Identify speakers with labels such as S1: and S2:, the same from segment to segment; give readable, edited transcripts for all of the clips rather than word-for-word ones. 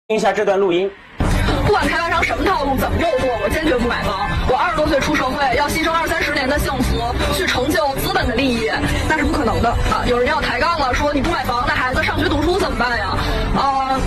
S1: 听一下这段录音。
S2: 不管开发商什么套路，怎么诱惑，我坚决不买房。我20多岁出社会，要牺牲20-30年的幸福去成就资本的利益，那是不可能的啊！有人要抬杠了，说你不买房，那孩子上学读书怎么办呀？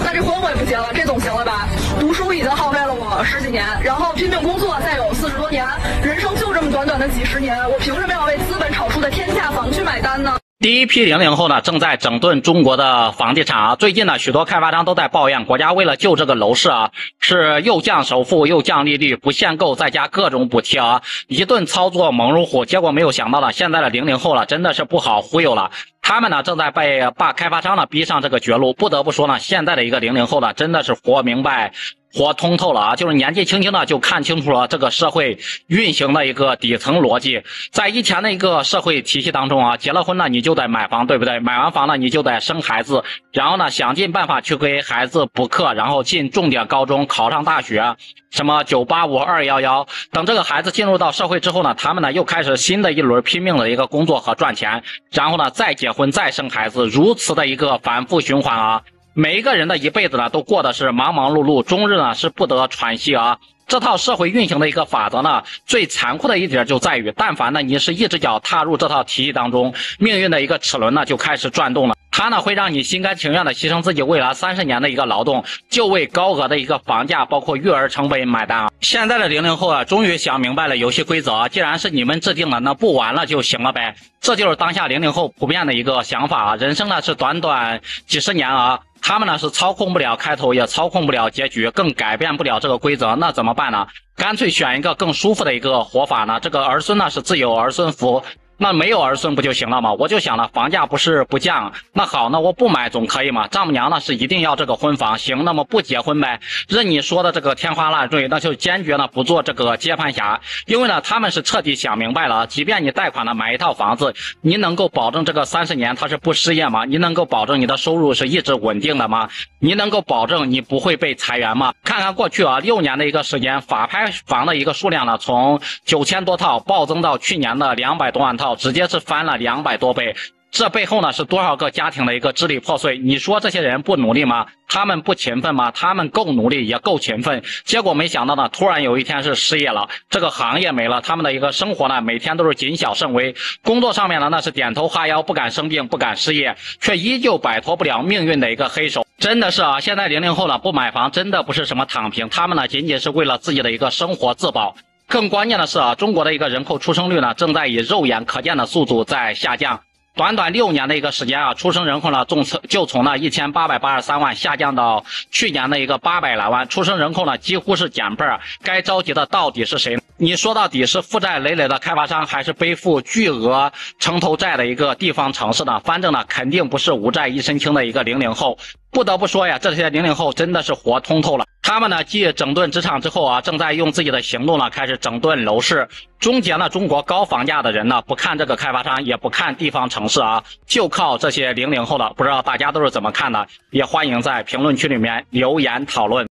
S2: 那这婚我也不结了，这总行了吧？读书已经耗费了我10几年，然后拼命工作再有40多年，人生就这么短短的几十年，我凭什么要为资本炒出的天价房去买单呢？
S3: 第一批00后呢，正在整顿中国的房地产啊。最近呢，许多开发商都在抱怨，国家为了救这个楼市啊，是又降首付又降利率，不限购，再加各种补贴啊，一顿操作猛如虎。结果没有想到呢，现在的00后了，真的是不好忽悠了。他们呢，正在把开发商呢逼上这个绝路。不得不说呢，现在的一个00后呢，真的是活明白、活通透了啊！就是年纪轻轻的就看清楚了这个社会运行的一个底层逻辑。在以前的一个社会体系当中啊，结了婚呢你就得买房，对不对？买完房呢你就得生孩子，然后呢想尽办法去给孩子补课，然后进重点高中，考上大学，什么985、211。等这个孩子进入到社会之后呢，他们呢又开始新的一轮拼命的一个工作和赚钱，然后呢再结婚再生孩子，如此的一个反复循环啊。每一个人的一辈子呢，都过的是忙忙碌碌，终日呢是不得喘息啊。这套社会运行的一个法则呢，最残酷的一点就在于，但凡呢你是一只脚踏入这套体系当中，命运的一个齿轮呢就开始转动了。它呢会让你心甘情愿的牺牲自己未来30年的一个劳动，就为高额的一个房价包括育儿成本买单啊。现在的00后啊，终于想明白了游戏规则啊，既然是你们制定了，那不玩了就行了呗。这就是当下00后普遍的一个想法啊。人生呢是短短几十年啊，他们呢是操控不了开头，也操控不了结局，更改变不了这个规则，那怎么办呢？干脆选一个更舒服的一个活法呢？这个儿孙呢是自有儿孙福，那没有儿孙不就行了吗？我就想了，房价不是不降，那好，那我不买总可以嘛？丈母娘呢是一定要这个婚房，行，那么不结婚呗？任你说的这个天花乱坠，那就坚决呢不做这个接盘侠，因为呢他们是彻底想明白了，即便你贷款呢买一套房子，你能够保证这个30年它是不失业吗？你能够保证你的收入是一直稳定的吗？你能够保证你不会被裁员吗？看看过去啊6年的一个时间，法拍房的一个数量呢从9000多套暴增到去年的200多万套，直接是翻了200多倍。这背后呢是多少个家庭的一个支离破碎？你说这些人不努力吗？他们不勤奋吗？他们够努力也够勤奋，结果没想到呢，突然有一天是失业了，这个行业没了，他们的一个生活呢每天都是谨小慎微，工作上面呢那是点头哈腰，不敢生病，不敢失业，却依旧摆脱不了命运的一个黑手。真的是啊，现在00后呢不买房真的不是什么躺平，他们呢仅仅是为了自己的一个生活自保。更关键的是啊，中国的一个人口出生率呢正在以肉眼可见的速度在下降。短短6年的一个时间啊，出生人口呢就从呢1883万下降到去年的一个800来万，出生人口呢几乎是减半。该着急的到底是谁呢？你说到底是负债累累的开发商，还是背负巨额城投债的一个地方城市呢？反正呢肯定不是无债一身轻的一个00后。不得不说呀，这些00后真的是活通透了。他们呢继整顿职场之后啊，正在用自己的行动呢开始整顿楼市，终结了中国高房价的人呢不看这个开发商，也不看地方城市啊，就靠这些00后了。不知道大家都是怎么看的？也欢迎在评论区里面留言讨论。